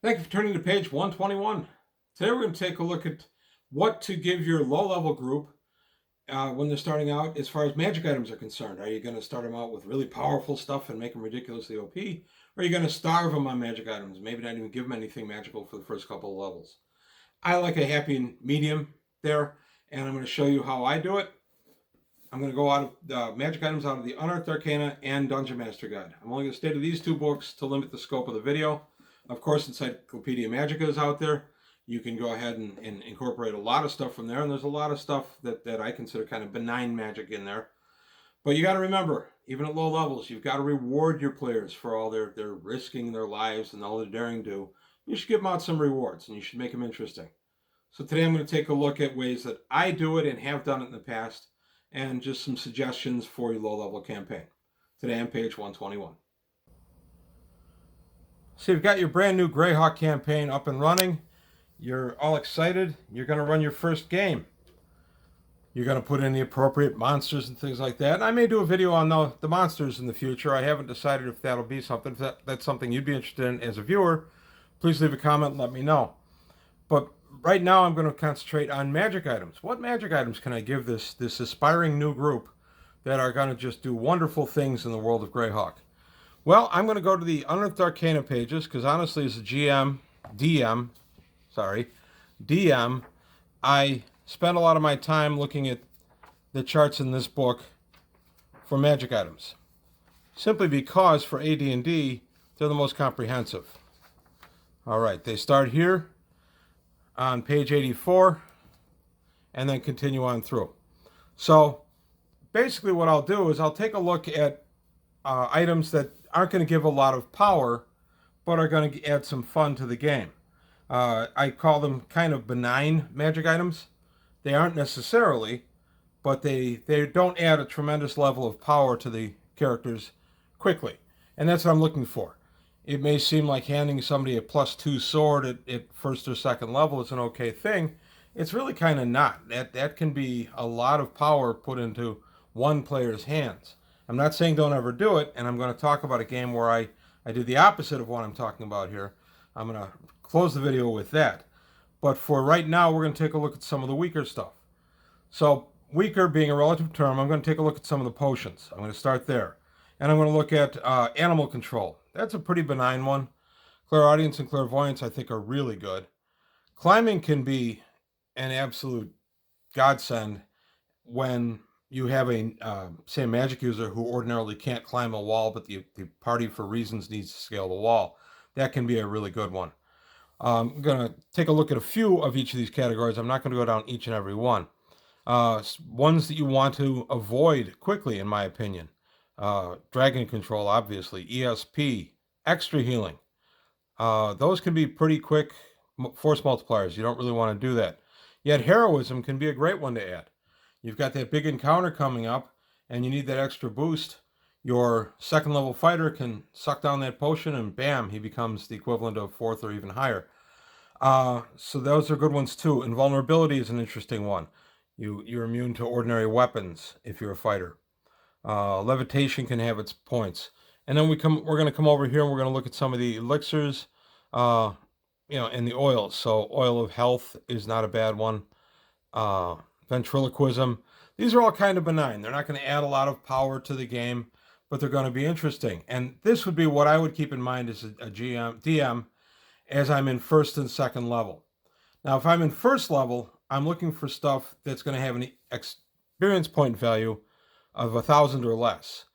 Thank you for turning to page 121. Today we're going to take a look at what to give your low-level group when they're starting out as far as magic items are concerned. Are you going to start them out with really powerful stuff and make them ridiculously OP? Or are you going to starve them on magic items, maybe not even give them anything magical for the first couple of levels? I like a happy medium there, and I'm going to show you how I do it. I'm going to go out of the magic items out of the Unearthed Arcana and Dungeon Master Guide. I'm only going to stay to these two books to limit the scope of the video. Of course, Encyclopedia Magica is out there. You can go ahead and incorporate a lot of stuff from there, and there's a lot of stuff that I consider kind of benign magic in there. But you got to remember, even at low levels, you've got to reward your players for all their risking their lives and all their daring do. You should give them out some rewards, and you should make them interesting. So today I'm going to take a look at ways that I do it and have done it in the past, and just some suggestions for your low-level campaign. Today on page 121. So you've got your brand new Greyhawk campaign up and running. You're all excited. You're going to run your first game. You're going to put in the appropriate monsters and things like that. And I may do a video on the monsters in the future. I haven't decided if that'll be something. If that's something you'd be interested in as a viewer, please leave a comment and let me know. But right now I'm going to concentrate on magic items. What magic items can I give this aspiring new group that are going to just do wonderful things in the world of Greyhawk? Well, I'm going to go to the Unearthed Arcana pages, because honestly, as a DM, I spend a lot of my time looking at the charts in this book for magic items. Simply because for AD&D, they're the most comprehensive. All right, they start here on page 84 and then continue on through. So basically what I'll do is I'll take a look at items that aren't going to give a lot of power, but are going to add some fun to the game. I call them kind of benign magic items. They aren't necessarily, but they don't add a tremendous level of power to the characters quickly. And that's what I'm looking for. It may seem like handing somebody a +2 sword at first or second level is an okay thing. It's really kind of not. That can be a lot of power put into one player's hands. I'm not saying don't ever do it, and I'm going to talk about a game where I did the opposite of what I'm talking about here. I'm going to close the video with that. But for right now, we're going to take a look at some of the weaker stuff. So weaker being a relative term, I'm going to take a look at some of the potions. I'm going to start there. And I'm going to look at animal control. That's a pretty benign one. Clairaudience and clairvoyance, I think, are really good. Climbing can be an absolute godsend when you have say a magic user who ordinarily can't climb a wall, but the party for reasons needs to scale the wall. That can be a really good one. I'm going to take a look at a few of each of these categories. I'm not going to go down each and every one. Ones that you want to avoid quickly, in my opinion. Dragon control, obviously. ESP, extra healing. Those can be pretty quick force multipliers. You don't really want to do that. Yet heroism can be a great one to add. You've got that big encounter coming up, and you need that extra boost. Your second level fighter can suck down that potion, and bam, he becomes the equivalent of fourth or even higher. So those are good ones too. Invulnerability is an interesting one. You're immune to ordinary weapons if you're a fighter. Levitation can have its points. And then we're going to come over here and we're going to look at some of the elixirs, and the oils. So oil of health is not a bad one. Ventriloquism. These are all kind of benign. They're not going to add a lot of power to the game, but they're going to be interesting. And this would be what I would keep in mind as a DM as I'm in first and second level. Now, if I'm in first level, I'm looking for stuff that's going to have an experience point value of 1,000 or less.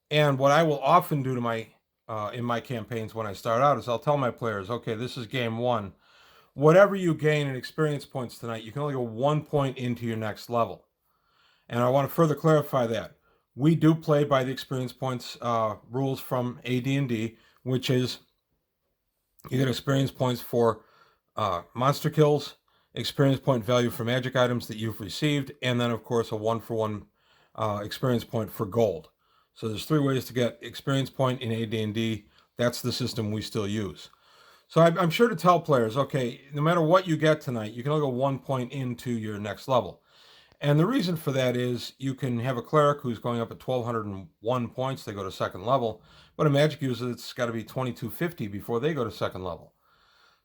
And what I will often do to in my campaigns when I start out is I'll tell my players, okay, this is game one. Whatever you gain in experience points tonight, you can only go 1 point into your next level. And I want to further clarify that. We do play by the experience points rules from AD&D, which is you get experience points for monster kills, experience point value for magic items that you've received, and then, of course, a 1-for-1 experience point for gold. So there's 3 ways to get experience point in AD&D. That's the system we still use. So I'm sure to tell players, okay, no matter what you get tonight, you can only go 1 point into your next level. And the reason for that is you can have a cleric who's going up at 1,201 points, they go to second level, but a magic user that's got to be 2,250 before they go to second level.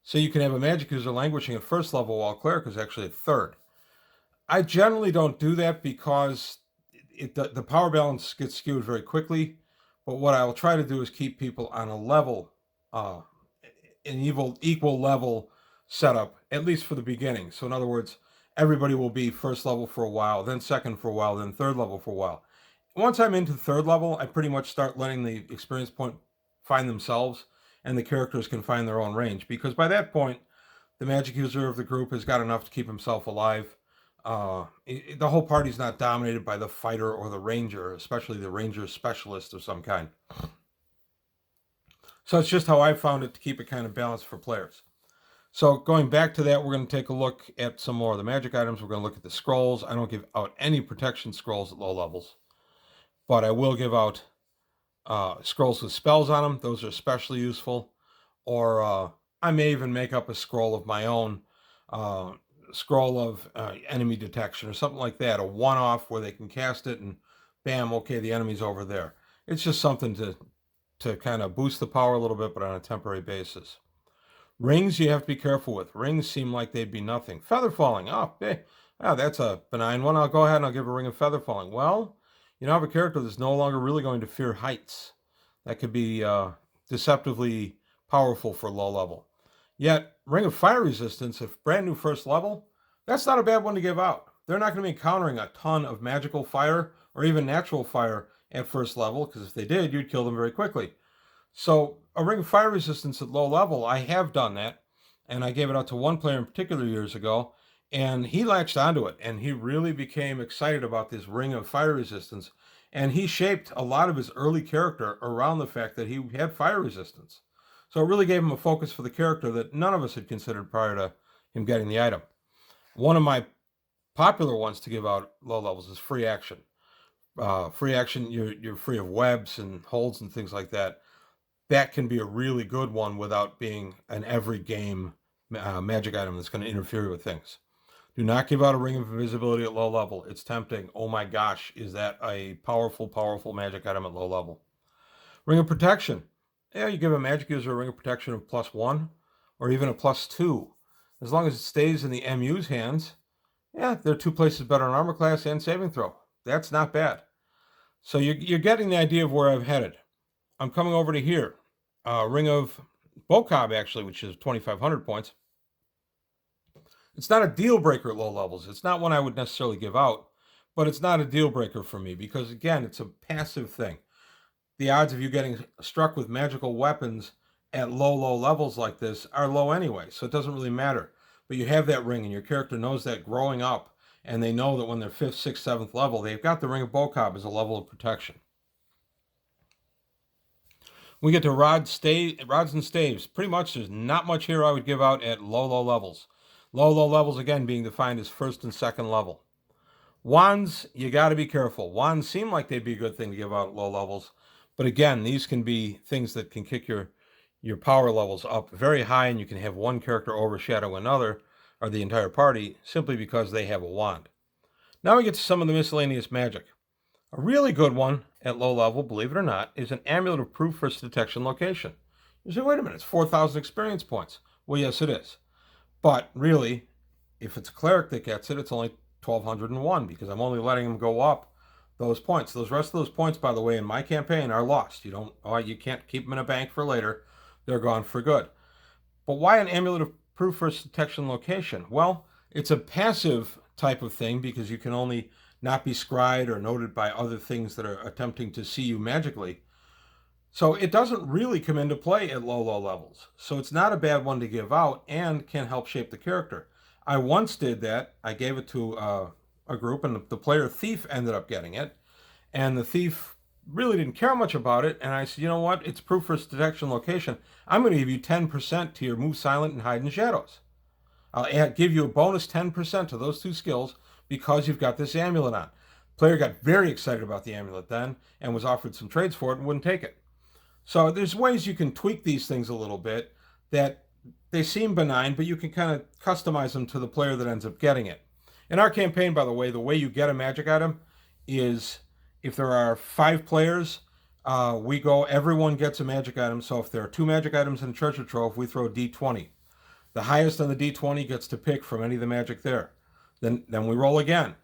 So you can have a magic user languishing at first level while cleric is actually at third. I generally don't do that because the power balance gets skewed very quickly. But what I will try to do is keep people on a level, an equal level setup, at least for the beginning. So in other words, everybody will be first level for a while, then second for a while, then third level for a while. Once I'm into third level, I pretty much start letting the experience point find themselves, and the characters can find their own range. Because by that point, the magic user of the group has got enough to keep himself alive. The whole party's not dominated by the fighter or the ranger, especially the ranger specialist of some kind. So it's just how I found it to keep it kind of balanced for players. So going back to that, we're going to take a look at some more of the magic items. We're going to look at the scrolls. I don't give out any protection scrolls at low levels, but I will give out scrolls with spells on them. Those are especially useful. Or I may even make up a scroll of my own, scroll of enemy detection or something like that, a one-off where they can cast it and bam, okay, the enemy's over there. It's just something to kind of boost the power a little bit, but on a temporary basis. Rings you have to be careful with. Rings seem like they'd be nothing. Feather falling. That's a benign one. I'll go ahead and I'll give a ring of feather falling. Well, you now have a character that's no longer really going to fear heights. That could be deceptively powerful for low level. Yet, ring of fire resistance, if brand new first level, that's not a bad one to give out. They're not going to be encountering a ton of magical fire or even natural fire at first level, because if they did, you'd kill them very quickly. So a ring of fire resistance at low level, I have done that, and I gave it out to one player in particular years ago, and he latched onto it, and he really became excited about this ring of fire resistance, and he shaped a lot of his early character around the fact that he had fire resistance. So it really gave him a focus for the character that none of us had considered prior to him getting the item. One of my popular ones to give out low levels is free action. Free action, you're free of webs and holds and things like that. That can be a really good one without being an every game magic item that's going to interfere with things. Do not give out a ring of invisibility at low level. It's tempting. Oh my gosh, is that a powerful, powerful magic item at low level? Ring of protection. Yeah, you give a magic user a ring of protection of +1 or even a +2. As long as it stays in the MU's hands, yeah, they're 2 places better in armor class and saving throw. That's not bad. So you're getting the idea of where I've headed. I'm coming over to here. Ring of Bocob, actually, which is 2,500 points. It's not a deal breaker at low levels. It's not one I would necessarily give out, but it's not a deal breaker for me because, again, it's a passive thing. The odds of you getting struck with magical weapons at low levels like this are low anyway, so it doesn't really matter. But you have that ring, and your character knows that growing up, and they know that when they're 5th, 6th, 7th level, they've got the Ring of Bocob as a level of protection. We get to rods and staves. Pretty much there's not much here I would give out at low levels. Low levels, again, being defined as 1st and 2nd level. Wands, you got to be careful. Wands seem like they'd be a good thing to give out at low levels. But again, these can be things that can kick your power levels up very high, and you can have one character overshadow another, or the entire party, simply because they have a wand. Now we get to some of the miscellaneous magic. A really good one at low level, believe it or not, is an Amulet of Proof for detection location. You say, wait a minute, it's 4,000 experience points. Well, yes, it is. But really, if it's a cleric that gets it, it's only 1,201 because I'm only letting them go up those points. Those rest of those points, by the way, in my campaign are lost. You can't keep them in a bank for later. They're gone for good. But why an Amulet of Proof for detection location? Well, it's a passive type of thing because you can only not be scryed or noted by other things that are attempting to see you magically. So it doesn't really come into play at low levels. So it's not a bad one to give out and can help shape the character. I once did that. I gave it to a group, and the player thief ended up getting it. And the thief really didn't care much about it. And I said, you know what? It's proof for detection location. I'm going to give you 10% to your move silent and hide in shadows. I'll give you a bonus 10% to those 2 skills because you've got this amulet on. Player got very excited about the amulet then and was offered some trades for it and wouldn't take it. So there's ways you can tweak these things a little bit that they seem benign, but you can kind of customize them to the player that ends up getting it. In our campaign, by the way you get a magic item is if there are 5 players, everyone gets a magic item. So if there are 2 magic items in a treasure trove, we throw a D20. The highest on the D20 gets to pick from any of the magic there. Then we roll again.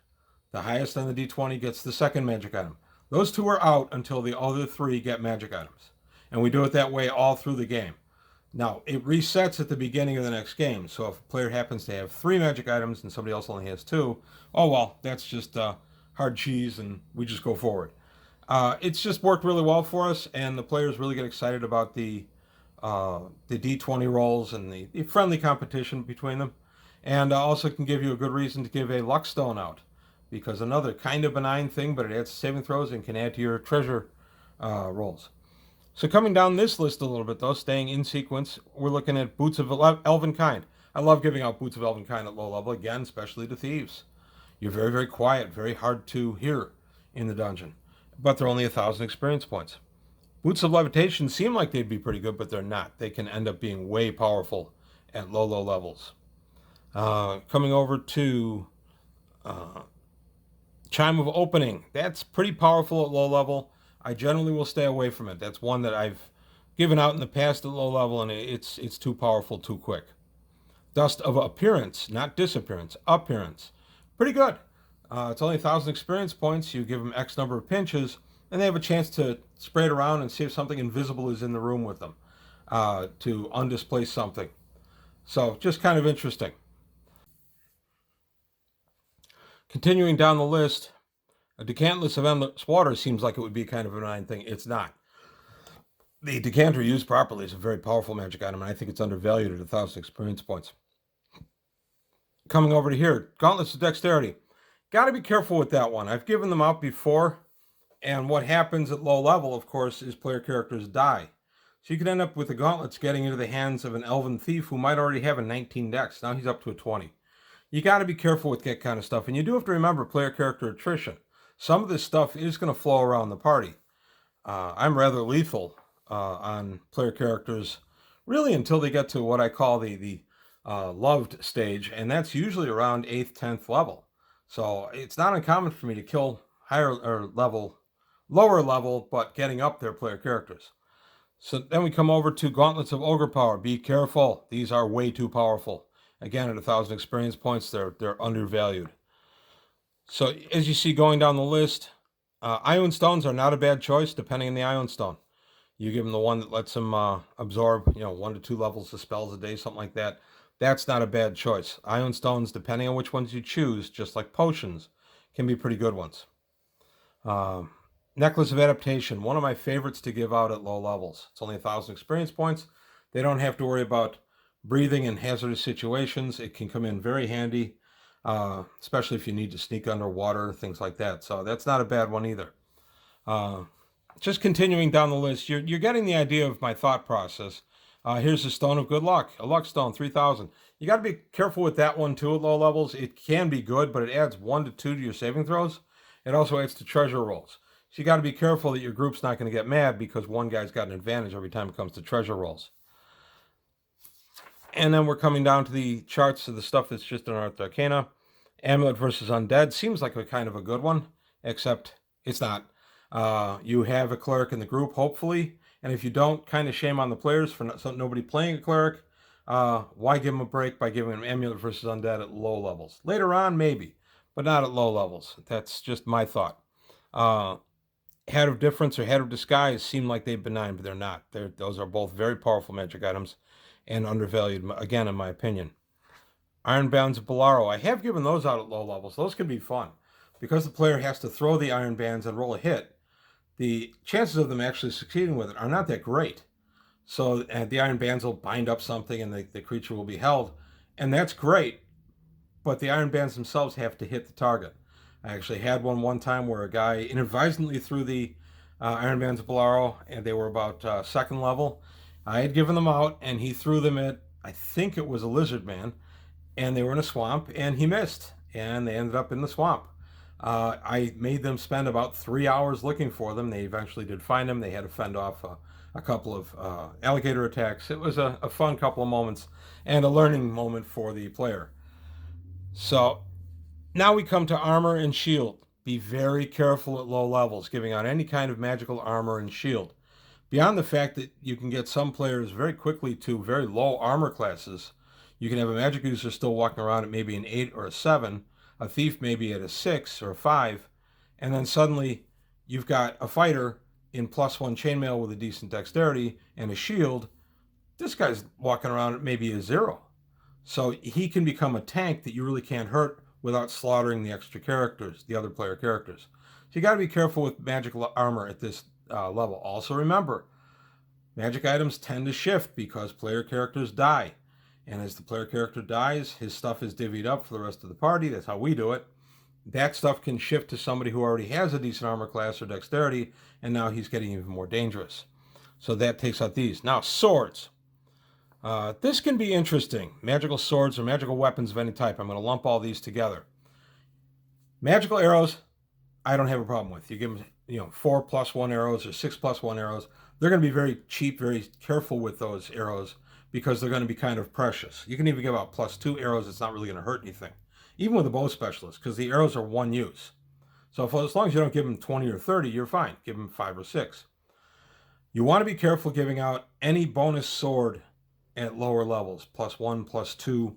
The highest on the D20 gets the second magic item. Those two are out until the other three get magic items. And we do it that way all through the game. Now, it resets at the beginning of the next game. So if a player happens to have 3 magic items and somebody else only has 2, oh well, that's just hard cheese and we just go forward. It's just worked really well for us, and the players really get excited about the D20 rolls and the friendly competition between them. And also can give you a good reason to give a luck stone out, because another kind of benign thing, but it adds saving throws and can add to your treasure rolls. So coming down this list a little bit, though, staying in sequence, we're looking at Boots of Elvenkind. I love giving out Boots of Elvenkind at low level, again, especially to thieves. You're very, very quiet, very hard to hear in the dungeon, but they're only 1,000 experience points. Boots of Levitation seem like they'd be pretty good, but they're not. They can end up being way powerful at low levels. Coming over to Chime of Opening. That's pretty powerful at low level. I generally will stay away from it. That's one that I've given out in the past at low level, and it's too powerful too quick. Dust of Appearance, not disappearance, appearance. Pretty good. It's only 1,000 experience points. You give them X number of pinches, and they have a chance to spray it around and see if something invisible is in the room with them to undisplace something. So just kind of interesting. Continuing down the list, a Decantless of Endless Water seems like it would be kind of a benign thing. It's not. The decanter used properly is a very powerful magic item, and I think it's undervalued at 1,000 experience points. Coming over to here, Gauntlets of Dexterity. Got to be careful with that one. I've given them out before, and what happens at low level, of course, is player characters die. So you could end up with the Gauntlets getting into the hands of an Elven Thief who might already have a 19 dex. Now he's up to a 20. You got to be careful with that kind of stuff, and you do have to remember player character attrition. Some of this stuff is going to flow around the party. I'm rather lethal on player characters, really until they get to what I call the loved stage, and that's usually around 8th, 10th level. So it's not uncommon for me to kill lower level, but getting up there player characters. So then we come over to Gauntlets of Ogre Power. Be careful. These are way too powerful. Again, at 1,000 experience points, they're undervalued. So as you see going down the list, Ion Stones are not a bad choice depending on the Ion Stone. You give them the one that lets them absorb, 1 to 2 levels of spells a day, something like that. That's not a bad choice. Ion Stones, depending on which ones you choose, just like potions, can be pretty good ones. Necklace of Adaptation, one of my favorites to give out at low levels. It's only 1,000 experience points. They don't have to worry about breathing in hazardous situations. It can come in very handy, especially if you need to sneak underwater, things like that. So that's not a bad one either. Just continuing down the list, you're getting the idea of my thought process. Here's the Stone of Good Luck, a luck stone, 3,000. You got to be careful with that one too at low levels. It can be good, but it adds 1 to 2 to your saving throws. It also adds to treasure rolls. So you got to be careful that your group's not going to get mad because one guy's got an advantage every time it comes to treasure rolls. And then we're coming down to the charts of the stuff that's just in Arcana. Amulet versus Undead seems like a kind of a good one, except it's not. You have a cleric in the group, hopefully, and if you don't, kind of shame on the players for nobody playing a cleric. Why give them a break by giving them Amulet versus Undead at low levels? Later on, maybe, but not at low levels. That's just my thought. Head of Difference or Head of Disguise seem like they're benign, but they're not. Those are both very powerful magic items and undervalued, again, in my opinion. Iron Bands of Bolaro. I have given those out at low levels. Those can be fun. Because the player has to throw the Iron Bands and roll a hit, the chances of them actually succeeding with it are not that great. So the Iron Bands will bind up something and the creature will be held. And that's great, but the Iron Bands themselves have to hit the target. I actually had one time where a guy inadvertently threw the Iron Bands of Bolaro, and they were about 2nd level. I had given them out, and he threw them at, I think it was a lizard man, and they were in a swamp, and he missed, and they ended up in the swamp. I made them spend about 3 hours looking for them. They eventually did find them. They had to fend off a couple of alligator attacks. It was a fun couple of moments and a learning moment for the player. So now we come to armor and shield. Be very careful at low levels, giving out any kind of magical armor and shield. Beyond the fact that you can get some players very quickly to very low armor classes, You can have a magic user still walking around at maybe an 8 or a 7, a thief maybe at a 6 or a 5, and then suddenly you've got a fighter in +1 chainmail with a decent dexterity and a shield. This guy's walking around at maybe a 0. So he can become a tank that you really can't hurt without slaughtering the extra characters, the other player characters. So you got to be careful with magical armor at this level. Also remember, magic items tend to shift because player characters die. And as the player character dies, his stuff is divvied up for the rest of the party. That's how we do it. That stuff can shift to somebody who already has a decent armor class or dexterity, and now he's getting even more dangerous. So that takes out these. Now, swords. This can be interesting. Magical swords or magical weapons of any type. I'm going to lump all these together. Magical arrows, I don't have a problem with. You give them 4+1 arrows or 6+1 arrows. They're going to be very cheap, very careful with those arrows because they're going to be kind of precious. You can even give out +2 arrows. It's not really going to hurt anything. Even with a bow specialist, because the arrows are one use. So as long as you don't give them 20 or 30, you're fine. Give them 5 or 6. You want to be careful giving out any bonus sword at lower levels, +1, +2.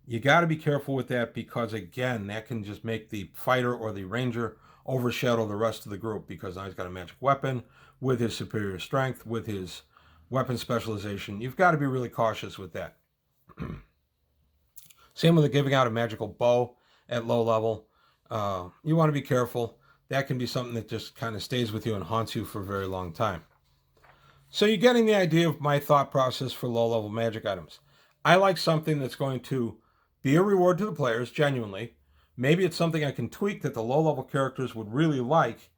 You got to be careful with that because, again, that can just make the fighter or the ranger overshadow the rest of the group because now he's got a magic weapon with his superior strength, with his weapon specialization. You've got to be really cautious with that. Same with the giving out a magical bow at low level. You want to be careful. That can be something that just kind of stays with you and haunts you for a very long time. So you're getting the idea of my thought process for low-level magic items. I like something that's going to be a reward to the players, genuinely. Maybe it's something I can tweak that the low-level characters would really like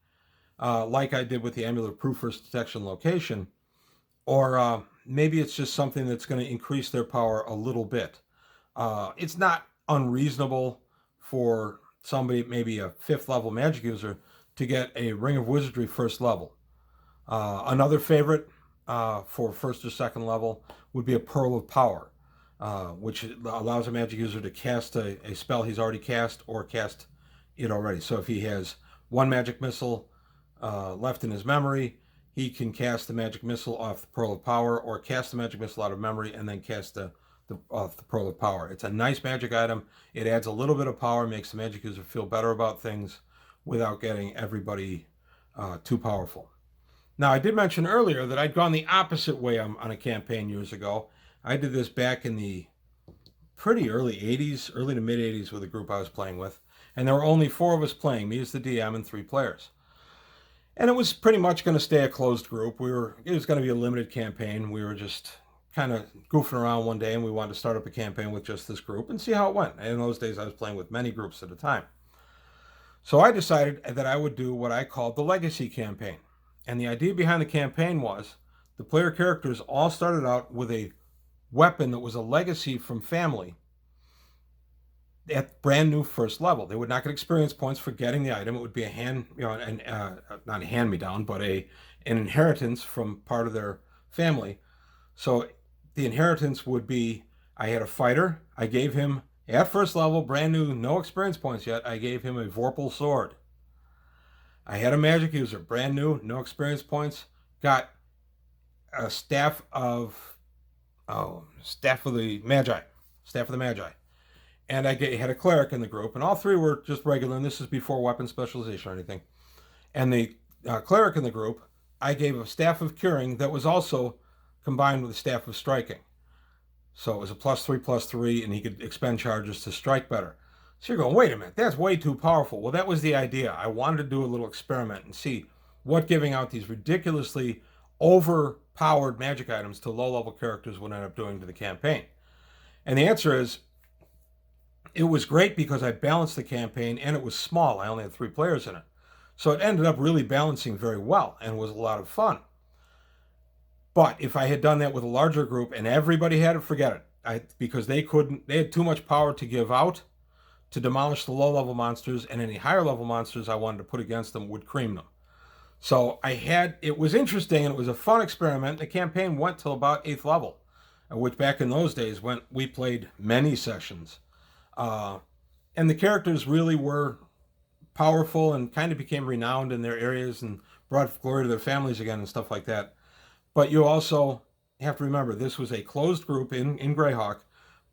I did with the Amulet of Proof first detection location. Or maybe it's just something that's going to increase their power a little bit. It's not unreasonable for somebody, maybe a 5th level magic user, to get a Ring of Wizardry 1st level. Another favorite for 1st or 2nd level would be a Pearl of Power, which allows a magic user to cast a spell he's already cast or cast it already. So if he has 1 magic missile left in his memory, he can cast the magic missile off the Pearl of Power or cast the magic missile out of memory and then cast off the Pearl of Power. It's a nice magic item. It adds a little bit of power, makes the magic user feel better about things without getting everybody too powerful. Now, I did mention earlier that I'd gone the opposite way on a campaign years ago. I did this back in the pretty early 80s, early to mid 80s with a group I was playing with. And there were only 4 of us playing, me as the DM and 3 players. And it was pretty much going to stay a closed group. It was going to be a limited campaign. We were just kind of goofing around one day and we wanted to start up a campaign with just this group and see how it went. And in those days, I was playing with many groups at a time. So I decided that I would do what I called the Legacy campaign. And the idea behind the campaign was the player characters all started out with a weapon that was a legacy from family at brand new 1st level. They would not get experience points for getting the item. It would be not a hand-me-down, but an inheritance from part of their family. So the inheritance would be, I had a fighter. I gave him, at 1st level, brand new, no experience points yet, I gave him a Vorpal sword. I had a magic user, brand new, no experience points, got a staff of the Magi. And I had a cleric in the group, and all 3 were just regular, and this is before weapon specialization or anything. And the cleric in the group, I gave a staff of curing that was also combined with a staff of striking. So it was a +3/+3, and he could expend charges to strike better. So you're going, wait a minute, that's way too powerful. Well, that was the idea. I wanted to do a little experiment and see what giving out these ridiculously overpowered magic items to low-level characters would end up doing to the campaign. And the answer is, it was great because I balanced the campaign and it was small. I only had 3 players in it. So it ended up really balancing very well and was a lot of fun. But if I had done that with a larger group and everybody had it, forget it. Because they had too much power to give out to demolish the low-level monsters, and any higher-level monsters I wanted to put against them would cream them. So it was interesting, and it was a fun experiment. The campaign went till about 8th level, which back in those days, we played many sessions. And the characters really were powerful and kind of became renowned in their areas and brought glory to their families again and stuff like that. But you also have to remember, this was a closed group in Greyhawk,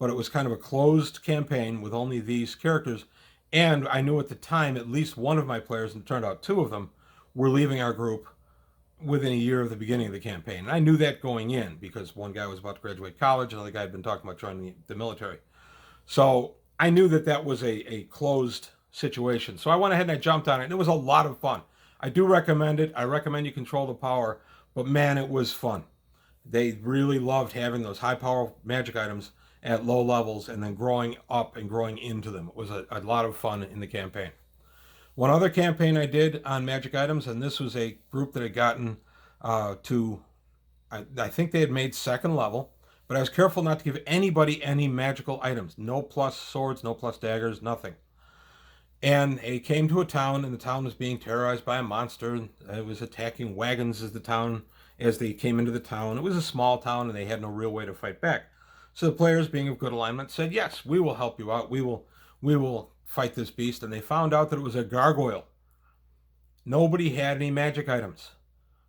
but it was kind of a closed campaign with only these characters. And I knew at the time at least one of my players, and it turned out two of them, were leaving our group within a year of the beginning of the campaign. And I knew that going in because one guy was about to graduate college, another guy had been talking about joining the military. So I knew that that was a closed situation. So I went ahead and I jumped on it, and it was a lot of fun. I do recommend it. I recommend you control the power, but man, it was fun. They really loved having those high power magic items at low levels and then growing up and growing into them. It was a lot of fun in the campaign. One other campaign I did on magic items, and this was a group that had gotten I think they had made second level, but I was careful not to give anybody any magical items. No plus swords, no plus daggers, nothing. And they came to a town, and the town was being terrorized by a monster. It was attacking wagons as they came into the town. It was a small town, and they had no real way to fight back. So the players, being of good alignment, said, yes, we will help you out. We will fight this beast. And they found out that it was a gargoyle. Nobody had any magic items.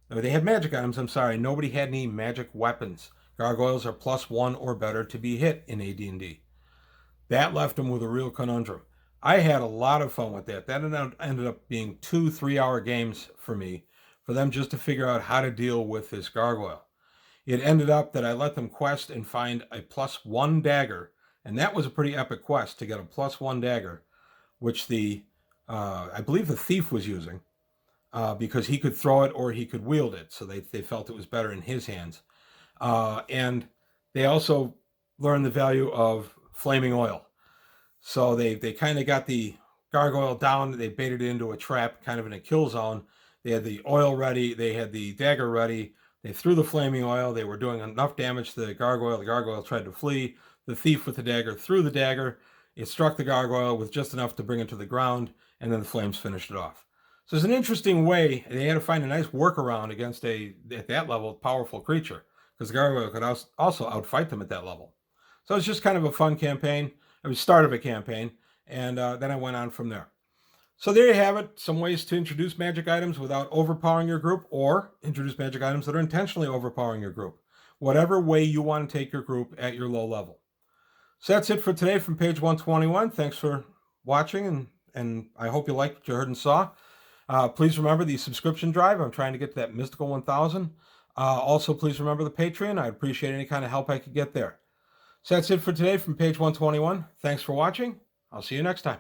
They had magic items, I'm sorry. Nobody had any magic weapons. Gargoyles are +1 or better to be hit in AD&D. That left them with a real conundrum. I had a lot of fun with that. That ended up being 2 3-hour games for me, for them just to figure out how to deal with this gargoyle. It ended up that I let them quest and find a +1 dagger, and that was a pretty epic quest to get a +1 dagger, which I believe the thief was using, because he could throw it or he could wield it, so they felt it was better in his hands. And they also learned the value of flaming oil. So they kind of got the gargoyle down. They baited it into a trap, kind of in a kill zone. They had the oil ready. They had the dagger ready. They threw the flaming oil. They were doing enough damage to the gargoyle. The gargoyle tried to flee. The thief with the dagger threw the dagger. It struck the gargoyle with just enough to bring it to the ground, and then the flames finished it off. So it's an interesting way. They had to find a nice workaround against at that level, powerful creature, because the gargoyle could also outfight them at that level. So it's just kind of a fun campaign. It was the start of a campaign, and then I went on from there. So there you have it, some ways to introduce magic items without overpowering your group, or introduce magic items that are intentionally overpowering your group. Whatever way you want to take your group at your low level. So that's it for today from page 121. Thanks for watching, and I hope you liked what you heard and saw. Please remember the subscription drive. I'm trying to get to that mystical 1,000. Also, please remember the Patreon. I'd appreciate any kind of help I could get there. So that's it for today from page 121. Thanks for watching. I'll see you next time.